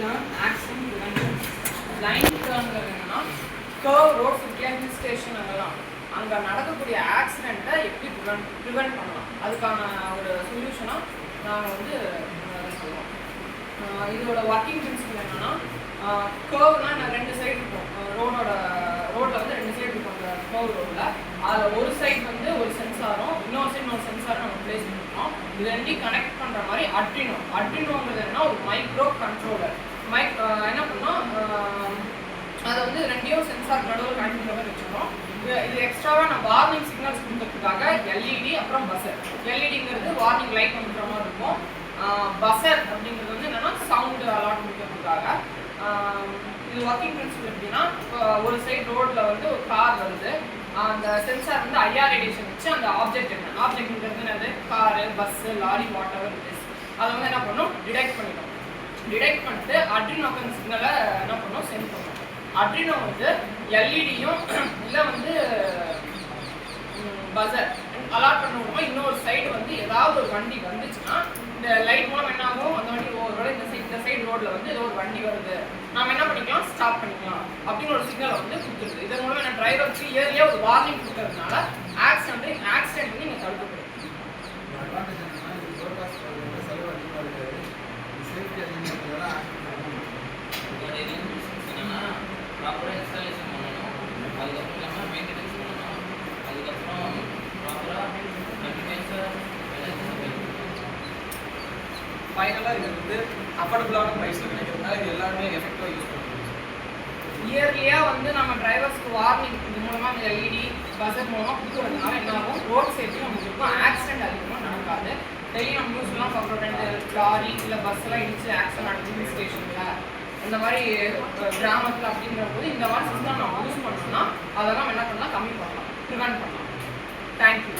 turn accident prevention. Line turn என்னன்னா curve road hill station அங்க நடக்கக்கூடிய ஆக்சிடென்ட்டை எப்படி ப்ரிவென்ட் பண்ணலாம் அதுக்கான ஒரு சொல்யூஷனா நாங்கள் வந்து சொல்லுவோம். இதோட ஒர்க்கிங் பிரின்சிபல் என்னன்னா கர்வ்னா ரெண்டு சைடு இருக்கும் ரோட்ல வந்து ரெண்டு சைடு இருக்கும் அந்த கர்வ் ரோட்ல. அதில் ஒரு சைடு வந்து ஒரு சென்சாரும் இன்னொரு சென்சாரும் நம்ம பிளேஸ் பண்ணிருக்கோம். இது ரெண்டையும் கனெக்ட் பண்ற மாதிரி அட்ரினோங்கிறது என்னன்னா ஒரு மைக்ரோ கண்ட்ரோலர். என்ன பண்ணோம் அதை வந்து ரெண்டையும் சென்சார் நடுவில் கனெக்ட் பண்ணுற மாதிரி வச்சுருக்கோம். இது எக்ஸ்ட்ராவாக நான் வார்னிங் சிக்னல்ஸ் கொடுக்கறதுக்காக எல்இடி அப்புறம் பஸ்ஸர். எல்இடிங்கிறது வார்னிங் லைட் பண்ணுற மாதிரி இருக்கும். பஸ்ஸர் அப்படிங்கிறது வந்து என்னன்னா சவுண்டு அலாட் கொடுக்கறதுக்காக. இது ஒர்க்கிங் பிரின்சிபல் எப்படின்னா ஒரு சைடு ரோட்ல வந்து ஒரு கார் வருது. அந்த சென்சார் வந்து ஐஆர் ரேடியேஷன் வச்சு அந்த ஆப்ஜெக்ட்ங்கிறது என்னது car bus lorry what ever it is அதை வந்து என்ன பண்ணும் டிடெக்ட் பண்ணிட்டு அட்ரினோக்கு சிக்னலை என்ன பண்ணும் சென்ட் பண்ணும். அட்ரினோ வந்து எல்இடியும் இல்லை வந்து பஸ்ஸர் அலாட் பண்ணுவோமோ இன்னொரு சைடு வந்து ஏதாவது ஒரு வண்டி வந்துச்சுன்னா இந்த லைட் மூலம் என்ன ஆகும் அந்த வண்டி ஒருவேளை இந்த சைடு ரோட்ல வந்து ஏதோ ஒரு வண்டி வருது நாம என்ன பண்ணிக்கலாம் ஸ்டாப் பண்ணிக்கலாம் அப்படின்னு ஒரு சிக்னலை வந்து கொடுத்துருது. இதன் மூலம் என்ன டிரைவருக்கு இயர்லியா ஒரு வார்னிங் கொடுக்கறதுனால ஆக்சிடென்ட் வந்து நீங்க தடுக்கப்படுது. ப்ராப்பராக இன்ஸ்டாலேஷன் பண்ணணும், அதுக்கப்புறம் இல்லாமல் மெயின்டெனன்ஸ் பண்ணணும், அதுக்கப்புறம் ப்ராப்பராக கண்டினியூஸாக ஃபைனலாக இது வந்து அஃபோர்டபுளான ப்ரைஸில் கிடைக்கிறதுனால இது எல்லாருமே எஃபெக்டிவாக யூஸ் பண்ணுவோம். இயர்லியாக வந்து நம்ம டிரைவர்ஸ்க்கு வார்னிங் இது மூலமாக இந்த எல்இடி பஸ்ஸர் மூலமாக கொடுக்குறதுனால என்ன ஆகும் ரோட் சேஃப்டி நமக்கு இருக்கும். ஆக்சிடென்ட் அதிகமாக நடக்காது. டெய்லி நம்ம நியூஸ்லாம் பார்க்குறோம் ரெண்டு லாரி இல்லை பஸ்ஸெல்லாம் இடிச்சு ஆக்சிடென்ட் நடக்குது ஸ்டேஷனில் இந்த மாதிரி கிராமத்தில் அப்படிங்கிற போது இந்த மாதிரி சிஸ்டம் நம்ம யூஸ் பண்ணோம்னா அதெல்லாம் என்ன பண்ணலாம் கம்மி பண்ணலாம் ப்ரிவென்ட் பண்ணலாம். தேங்க்யூ.